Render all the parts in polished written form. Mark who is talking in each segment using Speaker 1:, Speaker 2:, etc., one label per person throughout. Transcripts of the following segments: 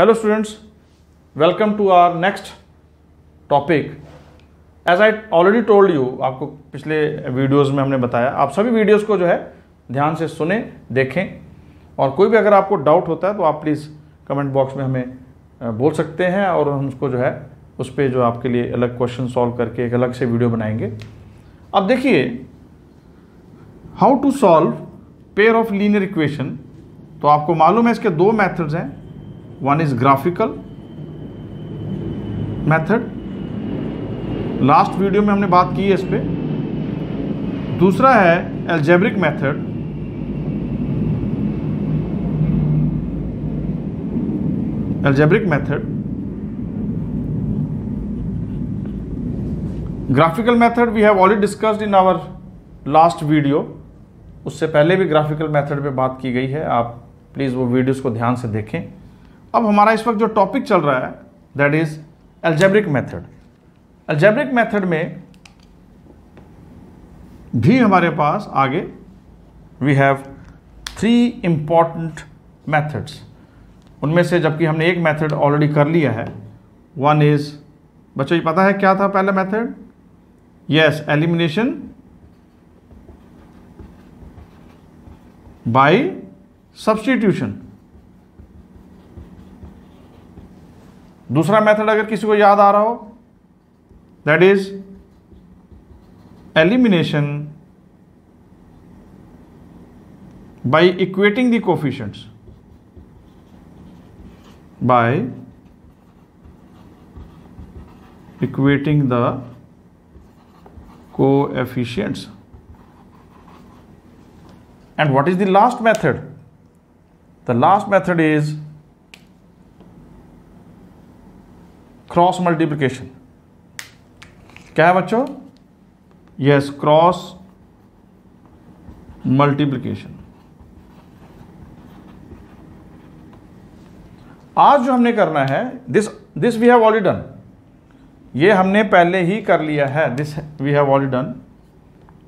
Speaker 1: Hello students, welcome to our next topic. As I already told you, आपको पिछले videos में हमने बताया, आप सभी वीडियोस को जो है ध्यान से सुने, देखें, और कोई भी अगर आपको डाउट होता है तो आप प्लीज़ कमेंट बॉक्स में हमें बोल सकते हैं और हम उसको जो है उस पर जो आपके लिए अलग क्वेश्चन सॉल्व करके एक अलग से वीडियो बनाएंगे। अब देखिए, how to solve pair of linear equation. तो आपको मालूम है इसके दो मेथड्स हैं, one is graphical method, last video में हमने बात की है इस पे। दूसरा है algebraic method. Algebraic method, graphical method we have already discussed in our last video. उससे पहले भी ग्राफिकल मेथड पे बात की गई है, आप प्लीज़ वो वीडियोस को ध्यान से देखें। अब हमारा इस वक्त जो टॉपिक चल रहा है that is algebraic method. Algebraic method में भी हमारे पास आगे वी हैव 3 इंपॉर्टेंट मेथड्स। उनमें से जबकि हमने एक मेथड ऑलरेडी कर लिया है, वन इज, बच्चों ये पता है क्या था पहला method? Yes, elimination by substitution. दूसरा मेथड अगर किसी को याद आ रहा हो, that is elimination by equating the coefficients. By equating the coefficients. And what is the last method? The last method is cross multiplication. क्या है बच्चों? Yes, cross multiplication. आज जो हमने करना है, this we have already done. ये हमने पहले ही कर लिया है, this we have already done.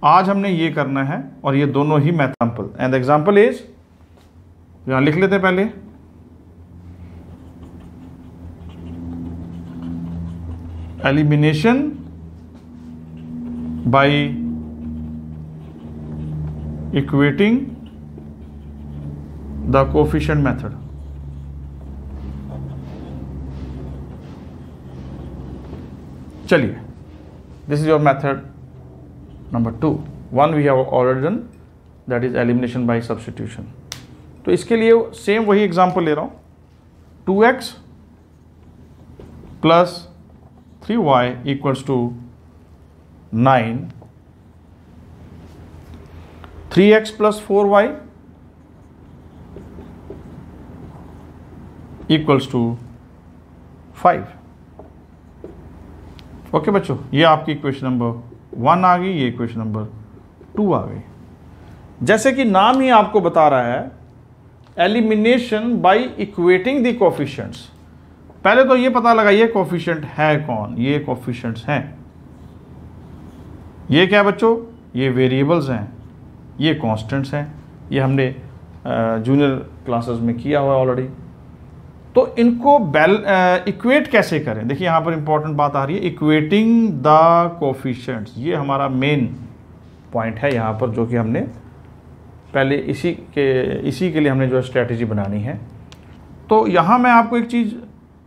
Speaker 1: आज हमने ये करना है और ये दोनों ही एग्जाम्पल, एंड एग्जाम्पल इज, यहां लिख लेते हैं पहले, elimination by equating the coefficient method. चलिए, this is your method number 2। One we have already done, that is elimination by substitution. तो इसके लिए सेम वही एग्जांपल ले रहा हूं, 2x plus 3y equals to 9, 3x plus 4y equals to 5। Okay बच्चों, ये आपकी इक्वेशन नंबर 1 आ गई, ये इक्वेशन नंबर 2 आ गई। जैसे कि नाम ही आपको बता रहा है, elimination by equating the coefficients. पहले तो ये पता लगाइए कोफिशिएंट है कौन। ये कोफिशिएंट्स हैं, ये क्या बच्चों? ये वेरिएबल्स हैं, ये कांस्टेंट्स हैं। ये हमने जूनियर क्लासेस में किया हुआ ऑलरेडी। तो इनको इक्वेट कैसे करें? देखिए यहाँ पर इंपॉर्टेंट बात आ रही है, इक्वेटिंग द कोफिशिएंट्स। ये हमारा मेन पॉइंट है यहाँ पर, जो कि हमने पहले इसी के लिए हमने जो स्ट्रेटजी बनानी है। तो यहाँ मैं आपको एक चीज़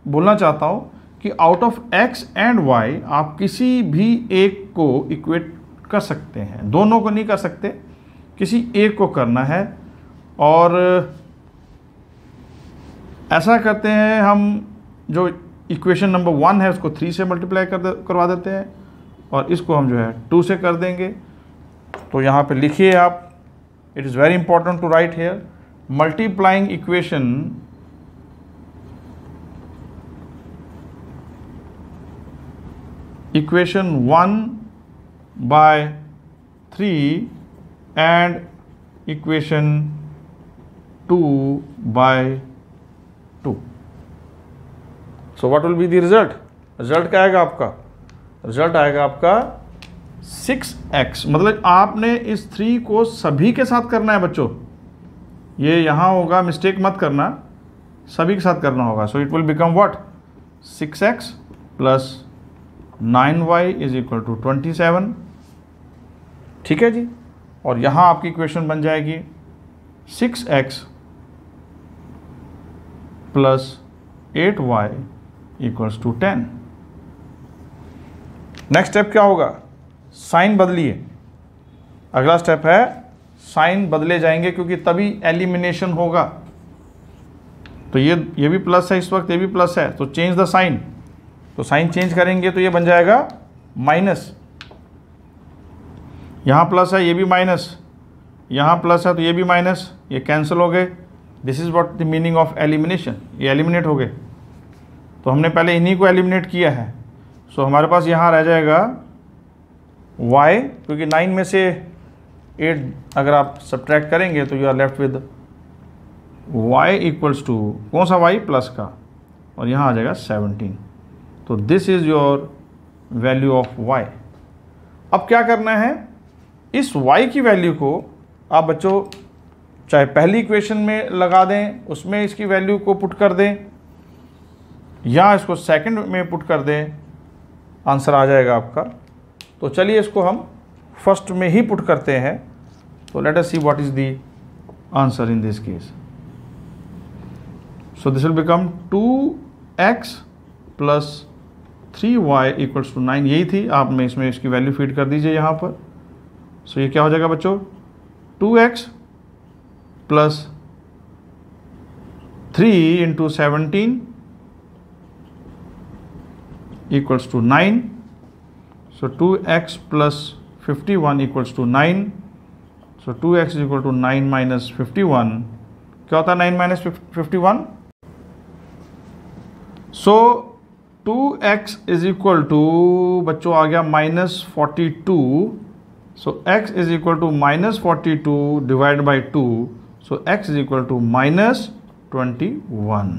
Speaker 1: बोलना चाहता हूँ कि out of x and y आप किसी भी एक को इक्वेट कर सकते हैं, दोनों को नहीं कर सकते, किसी एक को करना है। और ऐसा करते हैं हम, जो इक्वेशन नंबर 1 है उसको 3 से मल्टीप्लाई करवा देते हैं और इसको हम जो है 2 से कर देंगे। तो यहाँ पे लिखिए आप, it is very important to write here, multiplying equation 1 by 3 and equation 2 by 2। So what will be the result? Result क्या आएगा आपका? रिजल्ट आएगा आपका 6x। मतलब आपने इस 3 को सभी के साथ करना है बच्चों। ये यहाँ होगा, मिस्टेक मत करना, सभी के साथ करना होगा। So it will become what, 6x plus 9y is equal to 27। ठीक है जी। और यहाँ आपकी इक्वेशन बन जाएगी 6x plus 8y equals to 10। Next step क्या होगा, साइन बदलिए। अगला स्टेप है साइन बदले जाएंगे, क्योंकि तभी एलिमिनेशन होगा। तो ये भी प्लस है इस वक्त, ये भी प्लस है, तो चेंज द साइन। तो साइन चेंज करेंगे तो ये बन जाएगा माइनस। यहाँ प्लस है, ये भी माइनस, यहाँ प्लस है तो ये भी माइनस, ये कैंसिल हो गए। This is what the meaning of elimination, ये एलिमिनेट हो गए। तो हमने पहले इन्हीं को एलिमिनेट किया है। सो हमारे पास यहाँ रह जाएगा y, क्योंकि 9 में से 8 अगर आप सब्ट्रैक्ट करेंगे तो you are left with y equals to कौन सा y, प्लस का, और यहाँ आ जाएगा 17। तो this is your value of y। अब क्या करना है, इस y की वैल्यू को आप बच्चों चाहे पहली इक्वेशन में लगा दें, उसमें इसकी वैल्यू को पुट कर दें, या इसको सेकंड में पुट कर दें, आंसर आ जाएगा आपका। तो चलिए इसको हम फर्स्ट में ही पुट करते हैं। तो let us see what is the answer in this case. So this will become 2x plus 3y equals to 9। यही थी, आप में इसमें इसकी वैल्यू फीड कर दीजिए यहाँ पर। सो ये क्या हो जाएगा बच्चों, 2x plus 3 into 17 equals to 9. So 2x plus 51 equals to 9. So 2x is equal to 9 minus 51. क्या होता है 9 minus 51? So 2x is equal to बच्चों आ गया minus 42. So x is equal to minus 42 divided by 2. So x is equal to minus 21.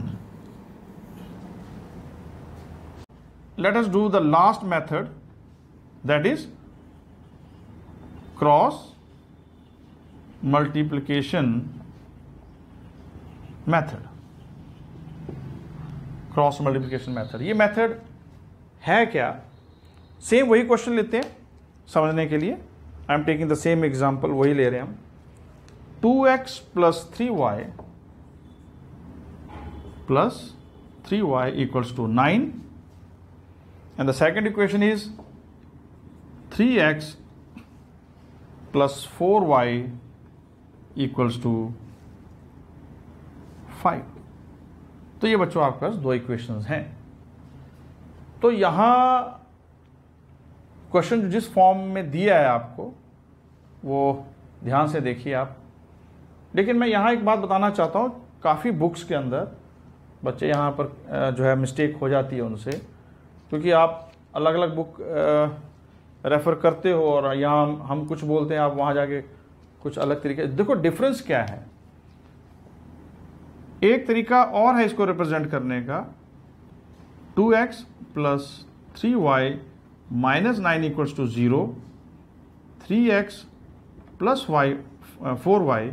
Speaker 1: Let us do the last method, that is cross multiplication method. Cross multiplication method, ये method है क्या, same वही question लेते हैं समझने के लिए। I am taking the same example, वही ले रहे हैं हम। 2x plus 3y plus 3y equals to 9, and the second equation is 3x plus 4y equals to 5। तो ये बच्चों आपके पास दो इक्वेशंस हैं। तो यहां क्वेश्चन जिस फॉर्म में दिया है आपको वो ध्यान से देखिए आप। लेकिन मैं यहां एक बात बताना चाहता हूं, काफ़ी बुक्स के अंदर बच्चे यहां पर जो है मिस्टेक हो जाती है उनसे, क्योंकि आप अलग अलग बुक रेफ़र करते हो और यहाँ हम कुछ बोलते हैं, आप वहाँ जाके कुछ अलग तरीके। देखो डिफरेंस क्या है, एक तरीका और है इसको रिप्रेजेंट करने का, 2x plus 3y minus 9 equals to 0, 3x plus 4y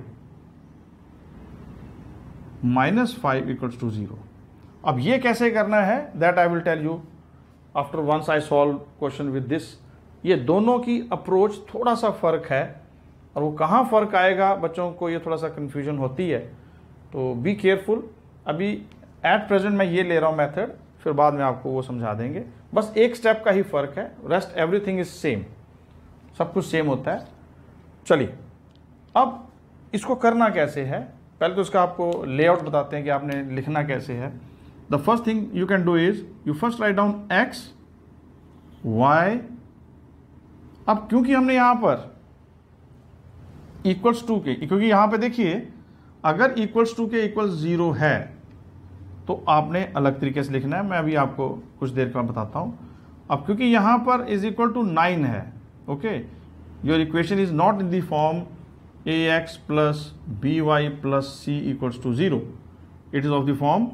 Speaker 1: minus 5 equals to 0। अब ये कैसे करना है, that I will tell you after once I solve question with this. ये दोनों की अप्रोच थोड़ा सा फ़र्क है, और वो कहाँ फ़र्क आएगा बच्चों को ये थोड़ा सा कन्फ्यूजन होती है, तो बी केयरफुल। अभी एट प्रेजेंट मैं ये ले रहा हूँ मेथड, फिर बाद में आपको वो समझा देंगे। बस एक स्टेप का ही फ़र्क है, रेस्ट एवरीथिंग इज सेम, सब कुछ सेम होता है। चलिए अब इसको करना कैसे है, पहले तो इसका आपको लेआउट बताते हैं कि आपने लिखना कैसे है। The first thing you can do is you first write down x y। अब क्योंकि हमने यहां पर इक्वल्स टू के, क्योंकि यहां पे देखिए अगर इक्वल्स टू के इक्वल्स 0 है तो आपने अलग तरीके से लिखना है, मैं अभी आपको कुछ देर बाद बताता हूं। अब क्योंकि यहां पर इज इक्वल टू 9 है, okay, your equation is not in the form ax plus by plus c equals to 0, it is of the form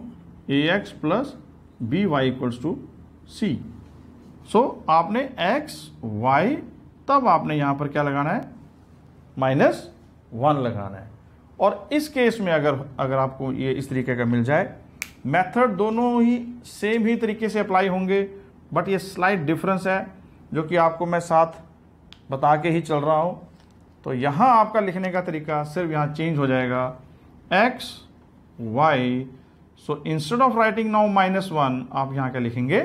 Speaker 1: ax plus by equals to c। So आपने x y, तब आपने यहां पर क्या लगाना है, -1 लगाना है। और इस केस में अगर आपको ये इस तरीके का मिल जाए मेथड दोनों ही सेम ही तरीके से अप्लाई होंगे, बट ये स्लाइट डिफरेंस है जो कि आपको मैं साथ बता के ही चल रहा हूँ। तो यहाँ आपका लिखने का तरीका सिर्फ यहाँ चेंज हो जाएगा, x y, so instead of writing now -1 आप यहाँ क्या लिखेंगे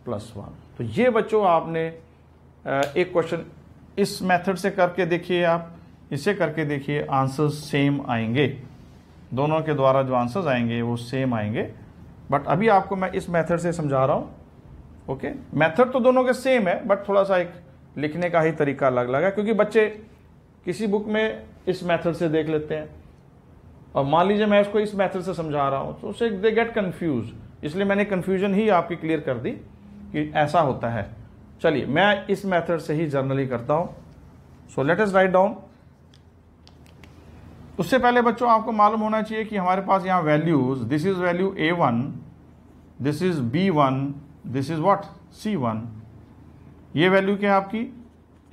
Speaker 1: +1। तो ये बच्चों आपने एक क्वेश्चन इस मेथड से करके देखिए, आप इसे करके देखिए, आंसर्स सेम आएंगे, दोनों के द्वारा जो आंसर्स आएंगे वो सेम आएंगे। बट अभी आपको मैं इस मेथड से समझा रहा हूँ। ओके, मेथड तो दोनों के सेम है, बट थोड़ा सा एक लिखने का ही तरीका अलग अलग है, क्योंकि बच्चे किसी बुक में इस मेथड से देख लेते हैं और मान लीजिए मैं इसको इस मेथड से समझा रहा हूँ तो उससे दे गेट कंफ्यूज, इसलिए मैंने कंफ्यूजन ही आपकी क्लियर कर दी कि ऐसा होता है। चलिए मैं इस मेथड से ही जर्नली करता हूँ। So let us write down. उससे पहले बच्चों आपको मालूम होना चाहिए कि हमारे पास यहाँ values, this is value A1, this is B1, this is what C1, ये वैल्यू क्या है आपकी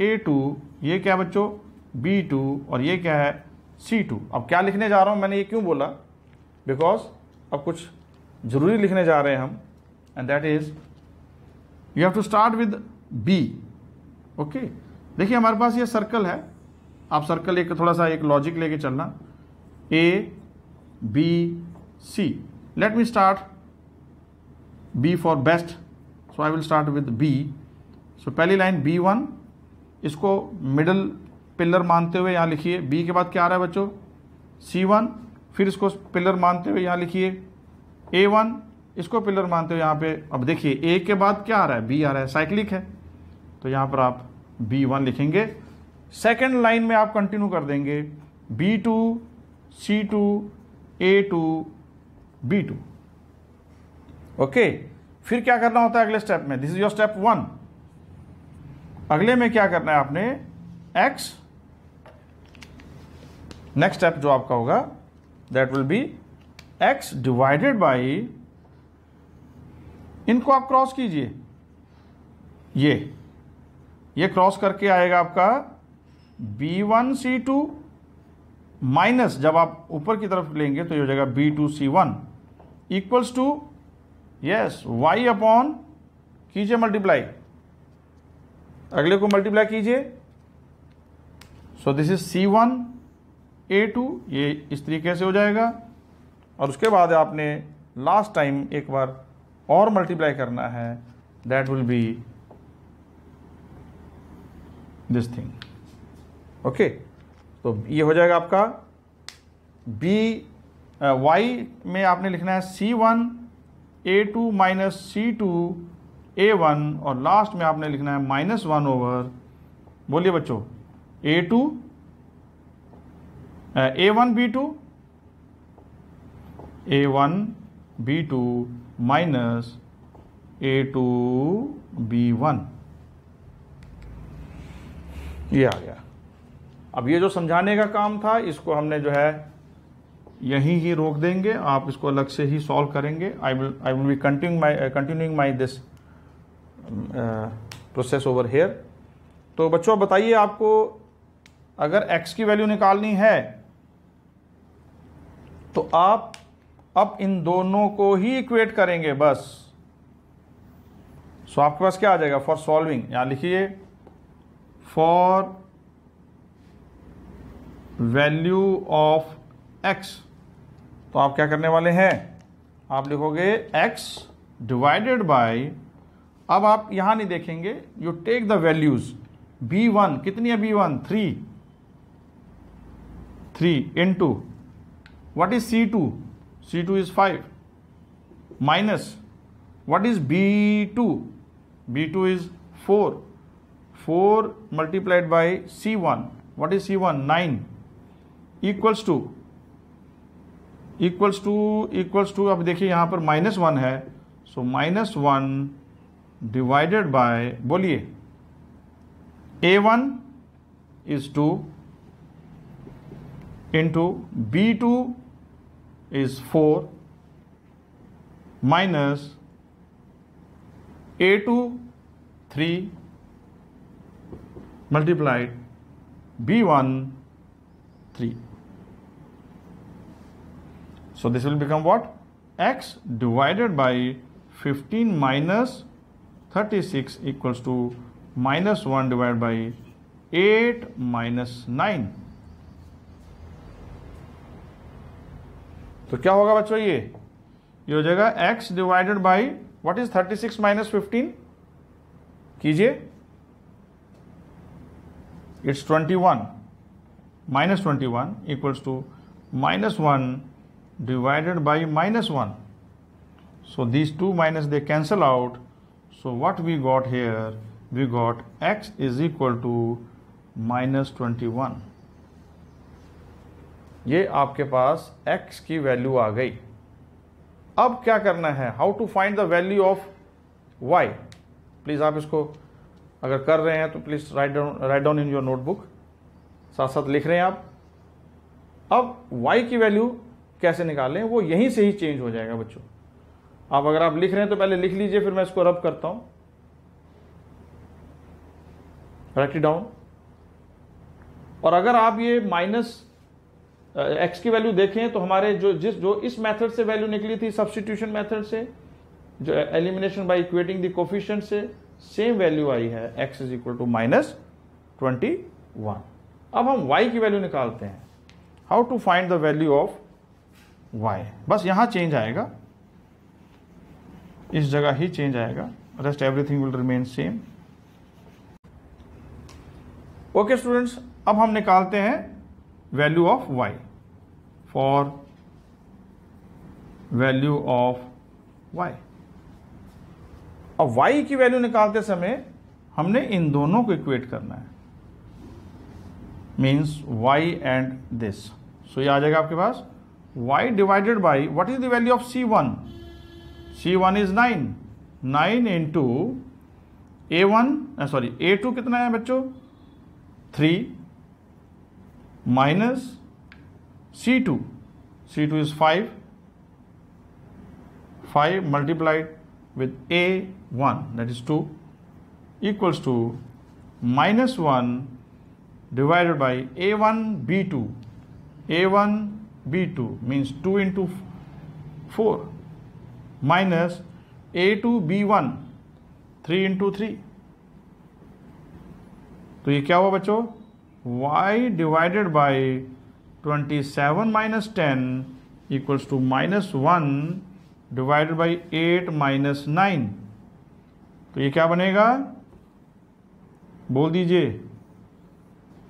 Speaker 1: A2, ये क्या है बच्चों B2, और ये क्या है C2। अब क्या लिखने जा रहा हूं, मैंने ये क्यों बोला, बिकॉज अब कुछ जरूरी लिखने जा रहे हैं हम, and that is you have to start with B। ओके, देखिए हमारे पास ये सर्कल है, आप सर्कल एक थोड़ा सा एक लॉजिक लेके चलना, A B C, let me start B for best, so I will start with B। सो पहली लाइन B1, इसको मिडल पिलर मानते हुए यहाँ लिखिए, B के बाद क्या आ रहा है बच्चों C1, फिर इसको पिलर मानते हुए यहाँ लिखिए A1, इसको पिलर मानते हुए यहाँ पे, अब देखिए A के बाद क्या आ रहा है B आ रहा है, साइक्लिक है, तो यहाँ पर आप B1 लिखेंगे। सेकेंड लाइन में आप कंटिन्यू कर देंगे B2 C2 A2 B2। Okay, फिर क्या करना होता है अगले स्टेप में, दिस इज योर स्टेप 1। अगले में क्या करना है आपने x, नेक्स्ट स्टेप जो आपका होगा that will be x divided by, इनको आप क्रॉस कीजिए, ये क्रॉस करके आएगा आपका B1 C2 माइनस, जब आप ऊपर की तरफ लेंगे तो ये हो जाएगा B2 C1 equals to yes y upon, कीजिए मल्टीप्लाई, अगले को मल्टीप्लाई कीजिए, so this is C1 A2, ये इस तरीके से हो जाएगा, और उसके बाद आपने लास्ट टाइम एक बार और मल्टीप्लाई करना है, that will be this thing. Okay, तो ये हो जाएगा आपका y में आपने लिखना है C1 A2 minus C2 A1, और लास्ट में आपने लिखना है -1 ओवर, बोलिए बच्चों A2 A1 B2 A1 B2 minus A2 B1, ये आ गया। अब ये जो समझाने का काम था इसको हमने जो है यहीं ही रोक देंगे, आप इसको अलग से ही सॉल्व करेंगे। I will be continuing my this process over here. तो बच्चों बताइए, आपको अगर x की वैल्यू निकालनी है तो आप अब इन दोनों को ही इक्वेट करेंगे बस। सो आपके पास क्या आ जाएगा, फॉर सॉल्विंग, यहां लिखिए फॉर वैल्यू ऑफ x, तो आप क्या करने वाले हैं, आप लिखोगे x डिवाइडेड बाय, अब आप यहां नहीं देखेंगे, you take the values, B1 कितनी है, B1 3 into what is C2, C2 is 5 minus what is B2, B2 is 4 multiplied by C1, what is C1 9 equals to अब देखिए यहां पर -1 है, सो -1 डिवाइडेड बाय, बोलिए A1 is 2 into B2 is 4 minus A2 3 multiplied B1 3, so this will become what x divided by 15 minus 36 equals to minus 1 divided by 8 minus 9। तो क्या होगा बच्चों, ये हो जाएगा x divided by what is 36 minus 15, कीजिए, it's 21 minus 21 equals to minus 1 divided by minus 1. So these two minus they cancel out. So what we got here, we got x is equal to minus 21. ये आपके पास x की value आ गई। अब क्या करना है, how to find the value of y। Please आप इसको अगर कर रहे हैं तो please write down in your notebook, साथ साथ लिख रहे हैं आप। अब y की वैल्यू कैसे निकालें, वो यहीं से ही चेंज हो जाएगा बच्चों। आप अगर आप लिख रहे हैं तो पहले लिख लीजिए, फिर मैं इसको रब करता हूं। Right it down. और अगर आप ये माइनस x की वैल्यू देखें तो हमारे जो इस मेथड से वैल्यू निकली थी, सब्स्टिट्यूशन मेथड से, जो elimination by equating the coefficient से, सेम वैल्यू आई है, x is equal to minus 21। अब हम y की वैल्यू निकालते हैं। How to find the value of y, बस यहां चेंज आएगा, इस जगह ही चेंज आएगा, rest everything will remain same. Okay students, अब हम निकालते हैं value of y। For value of y, अब y की वैल्यू निकालते समय हमने इन दोनों को इक्वेट करना है, मीन्स y एंड दिस। सो ये आ जाएगा आपके पास y divided by what is the value of c1। c1 is 9 into a2 कितना है बच्चों, 3 minus c2 is 5 multiplied with a1 that is 2 equals to minus 1 divided by a1 b2 means 2 into 4 minus a2 b1 3 into 3। तो ये क्या हुआ बच्चों, y divided by 27 minus 10 equals to minus 1 divided by 8 minus 9। तो ये क्या बनेगा, बोल दीजिए,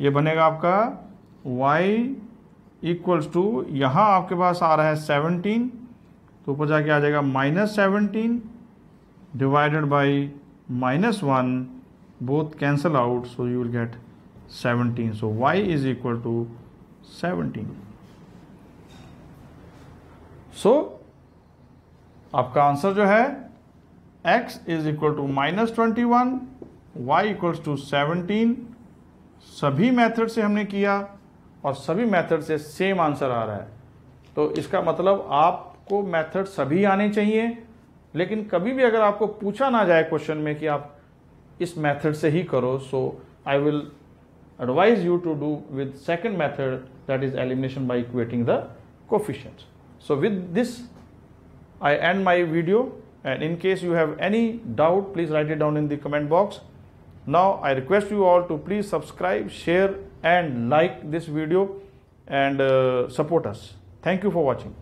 Speaker 1: ये बनेगा आपका y इक्वल्स टू, यहां आपके पास आ रहा है 17, तो ऊपर जाके आ जाएगा minus 17 divided by minus 1, both cancel out, so you will get 17। So y is equal to 17। So आपका आंसर जो है x is equal to minus 21, y equals to 17। सभी मेथड से हमने किया और सभी मेथड से सेम आंसर आ रहा है। तो इसका मतलब आपको मेथड सभी आने चाहिए, लेकिन कभी भी अगर आपको पूछा ना जाए क्वेश्चन में कि आप इस मेथड से ही करो, so I will advise you to do with second method, that is elimination by equating the coefficients. So with this I end my video, and in case you have any doubt, please write it down in the comment box. Now I request you all to please subscribe, share and like this video and support us. Thank you for watching.